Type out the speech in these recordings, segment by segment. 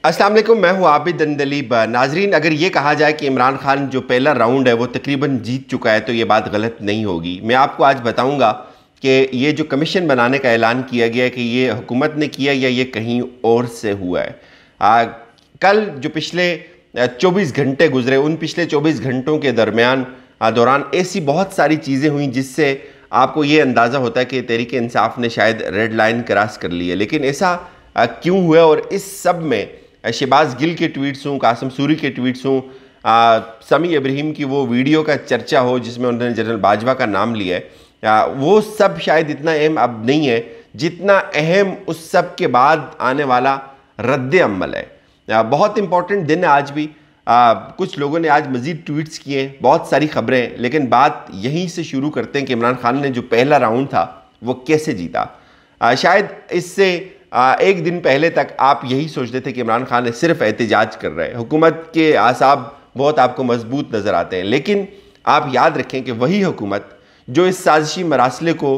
अस्सलाम वालेकुम, मैं हूं आबिद दंदलीब। नाजरीन, अगर ये कहा जाए कि इमरान खान जो पहला राउंड है वो तकरीबन जीत चुका है तो ये बात गलत नहीं होगी। मैं आपको आज बताऊंगा कि ये जो कमीशन बनाने का ऐलान किया गया है कि ये हुकूमत ने किया या ये कहीं और से हुआ है। कल जो पिछले 24 घंटे गुजरे, उन पिछले 24 घंटों के दौरान ऐसी बहुत सारी चीज़ें हुई जिससे आपको ये अंदाज़ा होता है कि तहरीक इंसाफ ने शायद रेड लाइन क्रॉस कर ली है। लेकिन ऐसा क्यों हुआ? और इस सब में शहबाज गिल के ट्वीट्स हों, कासिम सूरी के ट्वीट्स हों, समी इब्राहिम की वो वीडियो का चर्चा हो जिसमें उन्होंने जनरल बाजवा का नाम लिया है, वो सब शायद इतना अहम अब नहीं है जितना अहम उस सब के बाद आने वाला रद्द अमल है। बहुत इंपॉर्टेंट दिन है आज भी। कुछ लोगों ने आज मज़ीद ट्वीट्स किए, बहुत सारी खबरें, लेकिन बात यहीं से शुरू करते हैं कि इमरान खान ने जो पहला राउंड था वो कैसे जीता। शायद इससे एक दिन पहले तक आप यही सोचते थे कि इमरान खान सिर्फ एहतजाज कर रहे हैं, हुकूमत के आसाब बहुत आपको मजबूत नज़र आते हैं। लेकिन आप याद रखें कि वही हुकूमत जो इस साजिशी मरासले को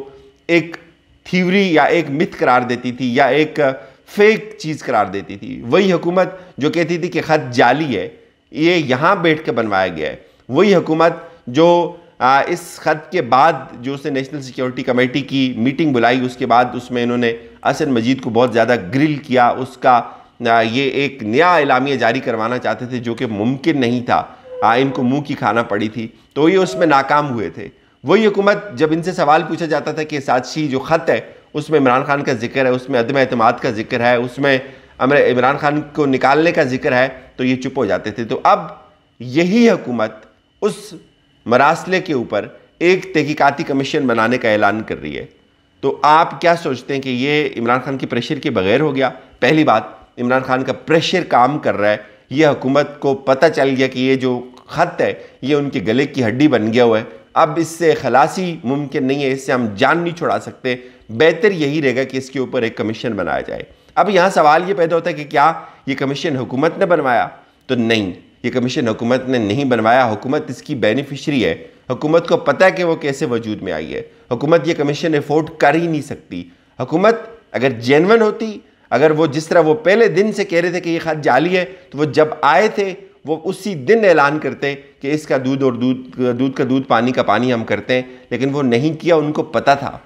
एक थ्योरी या एक मिथ करार देती थी या एक फेक चीज़ करार देती थी, वही हुकूमत जो कहती थी कि ख़त जाली है, ये यहाँ बैठ के बनवाया गया है, वही हुकूमत जो इस ख़त के बाद जो उसने नेशनल सिक्योरिटी कमेटी की मीटिंग बुलाई, उसके बाद उसमें इन्होंने असद मजीद को बहुत ज़्यादा ग्रिल किया, उसका ये एक नया एलामिया जारी करवाना चाहते थे जो कि मुमकिन नहीं था, इनको मुंह की खाना पड़ी थी, तो ये उसमें नाकाम हुए थे। वही हुकूमत जब इनसे सवाल पूछा जाता था कि साजिशी जो ख़त है उसमें इमरान खान का जिक्र है, उसमें अदम एतमाद का जिक्र है, उसमें इमरान खान को निकालने का जिक्र है, तो ये चुप हो जाते थे। तो अब यही हुकूमत उस मरासले के ऊपर एक तहकीकाती कमीशन बनाने का ऐलान कर रही है। तो आप क्या सोचते हैं कि ये इमरान खान के प्रेशर के बगैर हो गया? पहली बात, इमरान खान का प्रेशर काम कर रहा है, ये हुकूमत को पता चल गया कि ये जो ख़त है ये उनके गले की हड्डी बन गया हुआ है, अब इससे खलासी मुमकिन नहीं है, इससे हम जान नहीं छुड़ा सकते, बेहतर यही रहेगा कि इसके ऊपर एक कमीशन बनाया जाए। अब यहाँ सवाल ये पैदा होता है कि क्या ये कमीशन हुकूमत ने बनवाया? तो नहीं, ये कमीशन हुकूमत ने नहीं बनवाया, हुकूमत इसकी बेनिफिशरी है। हुकूमत को पता है कि वो कैसे वजूद में आई है, हुकूमत ये कमीशन अफोर्ड कर ही नहीं सकती। हुकूमत अगर जेन्युइन होती, अगर वो जिस तरह वो पहले दिन से कह रहे थे कि ये ख़त जाली है, तो वो जब आए थे वो उसी दिन ऐलान करते कि इसका दूध और दूध का दूध, पानी का पानी हम करते हैं। लेकिन वो नहीं किया, उनको पता था,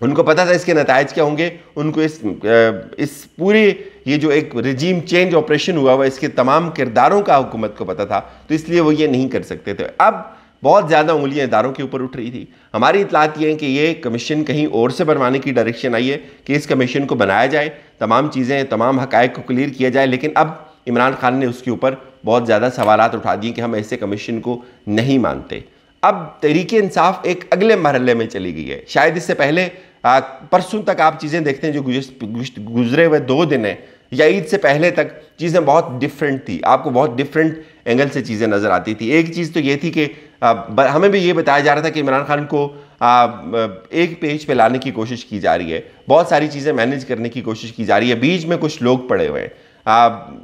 उनको पता था इसके नतायज क्या होंगे। उनको इस पूरे ये जो एक रिजीम चेंज ऑपरेशन हुआ हुआ इसके तमाम किरदारों का हुकूमत को पता था, तो इसलिए वो ये नहीं कर सकते थे। अब बहुत ज़्यादा उंगलियां इदारों के ऊपर उठ रही थी। हमारी इतलात ये है कि ये कमीशन कहीं और से बनवाने की डायरेक्शन आई है कि इस कमीशन को बनाया जाए, तमाम चीज़ें, तमाम हक़ाइक़ को क्लियर किया जाए। लेकिन अब इमरान खान ने उसके ऊपर बहुत ज़्यादा सवालात उठा दिए कि हम ऐसे कमीशन को नहीं मानते। अब तहरीक इंसाफ एक अगले मरहले में चली गई है। शायद इससे पहले परसों तक आप चीज़ें देखते हैं, जो गुजरे हुए 2 दिन हैं या ईद से पहले तक चीज़ें बहुत डिफरेंट थी, आपको बहुत डिफरेंट एंगल से चीज़ें नज़र आती थी। एक चीज़ तो ये थी कि हमें भी ये बताया जा रहा था कि इमरान खान को एक पेज पे लाने की कोशिश की जा रही है, बहुत सारी चीज़ें मैनेज करने की कोशिश की जा रही है, बीच में कुछ लोग पड़े हुए हैं,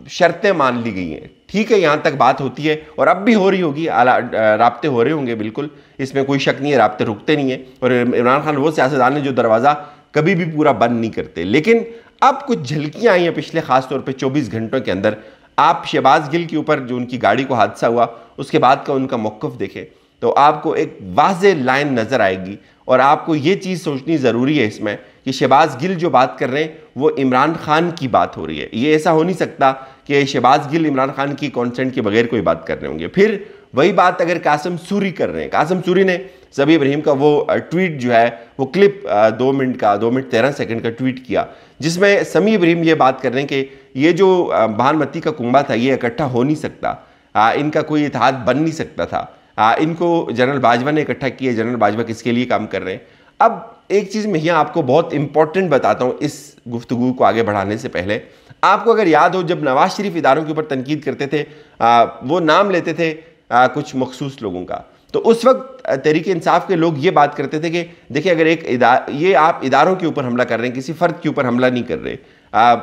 शर्तें मान ली गई हैं। ठीक है, यहाँ तक बात होती है और अब भी हो रही होगी, राब्ते हो रहे होंगे, बिल्कुल इसमें कोई शक नहीं है, राब्ते रुकते नहीं है। और इमरान खान वो सियासतदान है जो दरवाज़ा कभी भी पूरा बंद नहीं करते। लेकिन अब कुछ झलकियाँ आई हैं पिछले खास तौर पे 24 घंटों के अंदर। आप शहबाज गिल के ऊपर जो उनकी गाड़ी को हादसा हुआ उसके बाद का उनका मौक़िफ़ देखें तो आपको एक वाज़ेह लाइन नज़र आएगी। और आपको ये चीज़ सोचनी ज़रूरी है इसमें कि शहबाज गिल जो बात कर रहे हैं वो इमरान खान की बात हो रही है। ये ऐसा हो नहीं सकता कि शहबाज गिल इमरान खान की कॉन्सेंट के बगैर कोई बात कर रहे होंगे। फिर वही बात अगर कासिम सूरी कर रहे हैं, कासिम सूरी ने समी इब्राहिम का वो ट्वीट जो है वो क्लिप 2 मिनट 13 सेकंड का ट्वीट किया, जिसमें समी इब्राहिम ये बात कर रहे हैं कि ये जो भानमती का कुंबा था ये इकट्ठा हो नहीं सकता, इनका कोई इत्तेहाद बन नहीं सकता था, इनको जनरल बाजवा ने इकट्ठा किया, जनरल बाजवा किसके लिए काम कर रहे हैं। अब एक चीज़ मैं यहाँ आपको बहुत इंपॉर्टेंट बताता हूँ इस गुफ्तगू को आगे बढ़ाने से पहले। आपको अगर याद हो, जब नवाज शरीफ इदारों के ऊपर तनकीद करते थे, वो नाम लेते थे कुछ मखसूस लोगों का, तो उस वक्त तहरीक इंसाफ के लोग ये बात करते थे कि देखिए अगर ये आप इदारों के ऊपर हमला कर रहे हैं, किसी फ़र्द के ऊपर हमला नहीं कर रहे।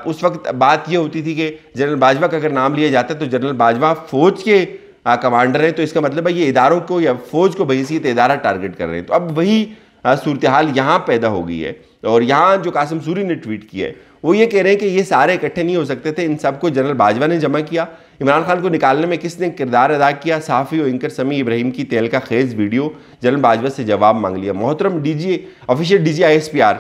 उस वक्त बात ये होती थी कि जनरल बाजवा का अगर नाम लिया जाता है तो जनरल बाजवा फ़ौज के कमांडर हैं, तो इसका मतलब है ये इदारों को या फ़ौज को बहैसियत इदारा टारगेट कर रहे हैं। तो अब वही सूरत हाल यहाँ पैदा हो गई है। और यहाँ जो कासिम सूरी ने ट्वीट किया है वो ये कह रहे हैं कि ये सारे इकट्ठे नहीं हो सकते थे, इन सबको जनरल बाजवा ने जमा किया। इमरान खान को निकालने में किसने किरदार अदा किया? सहाफ़ी और एंकर समी इब्राहिम की तेल का खेज वीडियो, जनरल बाजवा से जवाब मांग लिया। मोहतरम डीजी ऑफिशियल डीजी ISPR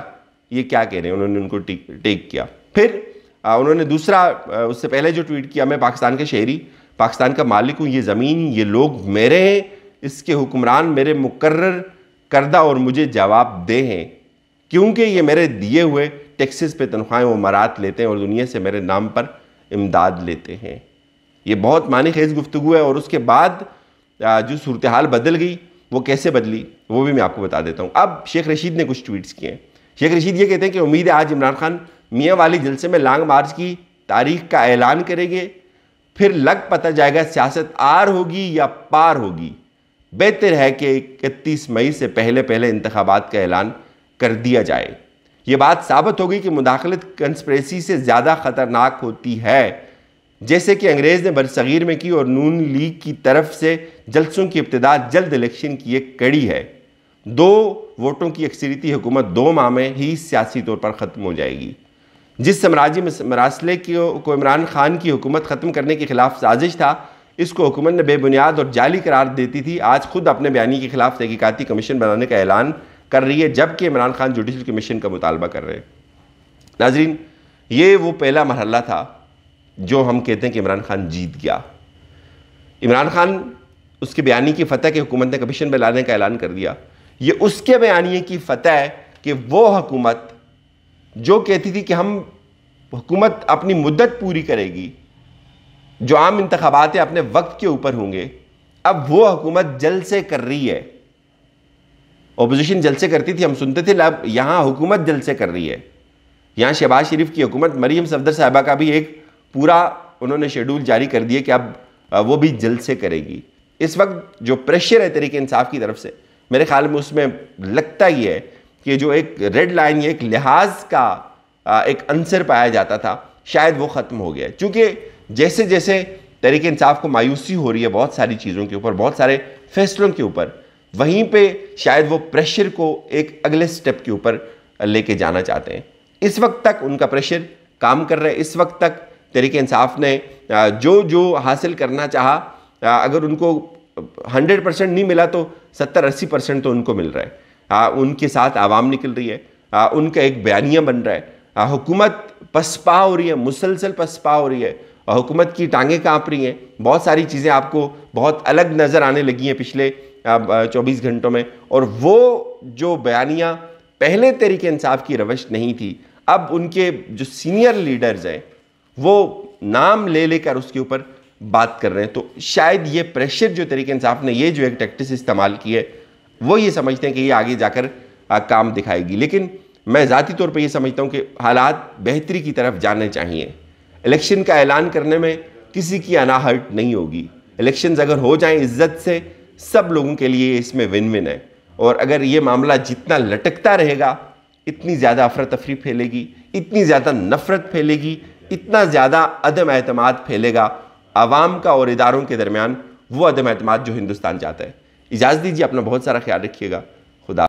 ये क्या कह रहे हैं, उन्होंने उनको टेक किया। फिर उन्होंने दूसरा उससे पहले जो ट्वीट किया, मैं पाकिस्तान के शहरी, पाकिस्तान का मालिक हूँ, ये ज़मीन ये लोग मेरे हैं, इसके हुक्मरान मेरे मुकर्रर करदा और मुझे जवाब दे हैं, क्योंकि ये मेरे दिए हुए टैक्सेस पे तनख्वाहें वो मरात लेते हैं और दुनिया से मेरे नाम पर इमदाद लेते हैं। ये बहुत मानी खेज गुफ्तगू है। और उसके बाद जो सूरत हाल बदल गई, वो कैसे बदली वो भी मैं आपको बता देता हूँ। अब शेख रशीद ने कुछ ट्वीट्स किए हैं। शेख रशीद ये कहते हैं कि उम्मीद है आज इमरान खान मियाँ वाली जलसे में लॉन्ग मार्च की तारीख का ऐलान करेंगे, फिर लग पता जाएगा सियासत आर होगी या पार होगी। बेहतर है कि 31 मई से पहले पहले इंतखाबात का ऐलान कर दिया जाए। ये बात साबित हो गई कि मुदाखलत कंस्पिरेसी से ज़्यादा ख़तरनाक होती है, जैसे कि अंग्रेज़ ने बरसगीर में की और नून लीग की तरफ से जलसों की इब्तिदा जल्द इलेक्शन की एक कड़ी है। 2 वोटों की अक्सरियती हुकूमत 2 माह में ही सियासी तौर पर ख़त्म हो जाएगी। जिस साम्राज्य मरासले को इमरान खान की हुकूमत ख़त्म करने के खिलाफ साजिश था, इसको हुकूमत ने बेबुनियाद और जाली करार देती थी, आज खुद अपने बयानी के खिलाफ तहकीकाती कमीशन बनाने का ऐलान कर रही है, जबकि इमरान खान जुडिशल कमीशन का मुतालबा कर रहे हैं। नाजरीन, ये वो पहला मरहला था जो हम कहते हैं कि इमरान खान जीत गया। इमरान खान उसके बयानी की फतह के हुकूमत ने कमीशन बनाने का ऐलान कर दिया। ये उसके बयानी की फतह है कि वो हुकूमत जो कहती थी कि हम हुकूमत अपनी मुद्दत पूरी करेगी, जो आम इंतखाबात अपने वक्त के ऊपर होंगे, अब वो हुकूमत जलसे कर रही है। ओपोजिशन जलसे करती थी, हम सुनते थे, अब यहाँ हुकूमत जलसे कर रही है। यहाँ शहबाज शरीफ की हुकूमत, मरीम सफदर साहिबा का भी एक पूरा उन्होंने शेड्यूल जारी कर दिया कि अब वो भी जलसे करेगी। इस वक्त जो प्रेशर है तहरीक इंसाफ की तरफ से, मेरे ख्याल में उसमें लगता ही है कि जो एक रेड लाइन या एक लिहाज का एक अंसर पाया जाता था, शायद वो ख़त्म हो गया है। चूँकि जैसे जैसे तहरीक इंसाफ को मायूसी हो रही है बहुत सारी चीज़ों के ऊपर, बहुत सारे फैसलों के ऊपर, वहीं पे शायद वो प्रेशर को एक अगले स्टेप के ऊपर लेके जाना चाहते हैं। इस वक्त तक उनका प्रेशर काम कर रहा है। इस वक्त तक तहरीक इंसाफ ने जो जो हासिल करना चाहा, अगर उनको 100% नहीं मिला तो 70-80% तो उनको मिल रहा है। उनके साथ आवाम निकल रही है, उनका एक बयानिया बन रहा है। हुकूमत पसपा हो रही है, मुसलसल पसपा हो रही है, हुकूमत की टांगें काँप रही हैं। बहुत सारी चीज़ें आपको बहुत अलग नज़र आने लगी हैं पिछले 24 घंटों में। और वो जो बयानिया पहले तहरीक इंसाफ की रवश नहीं थी, अब उनके जो सीनियर लीडर्स हैं वो नाम ले लेकर उसके ऊपर बात कर रहे हैं। तो शायद ये प्रेशर जो तहरीक इंसाफ ने, ये जो एक टैक्टिस इस्तेमाल की है, वो ये समझते हैं कि ये आगे जाकर काम दिखाएगी। लेकिन मैं ज़ाती तौर पे ये समझता हूँ कि हालात बेहतरी की तरफ जाने चाहिए। इलेक्शन का ऐलान करने में किसी की अनाहट नहीं होगी। इलेक्शंस अगर हो जाएं इज्जत से, सब लोगों के लिए इसमें विन विन है। और अगर ये मामला जितना लटकता रहेगा, इतनी ज़्यादा अफरा तफरी फैलेगी, इतनी ज़्यादा नफरत फैलेगी, इतना ज़्यादा अदम एतमाद फैलेगा आवाम का और इदारों के दरमियान, वो अदम एतमाद जो हिंदुस्तान चाहता है। इजाज़त दीजिए, अपना बहुत सारा ख्याल रखिएगा।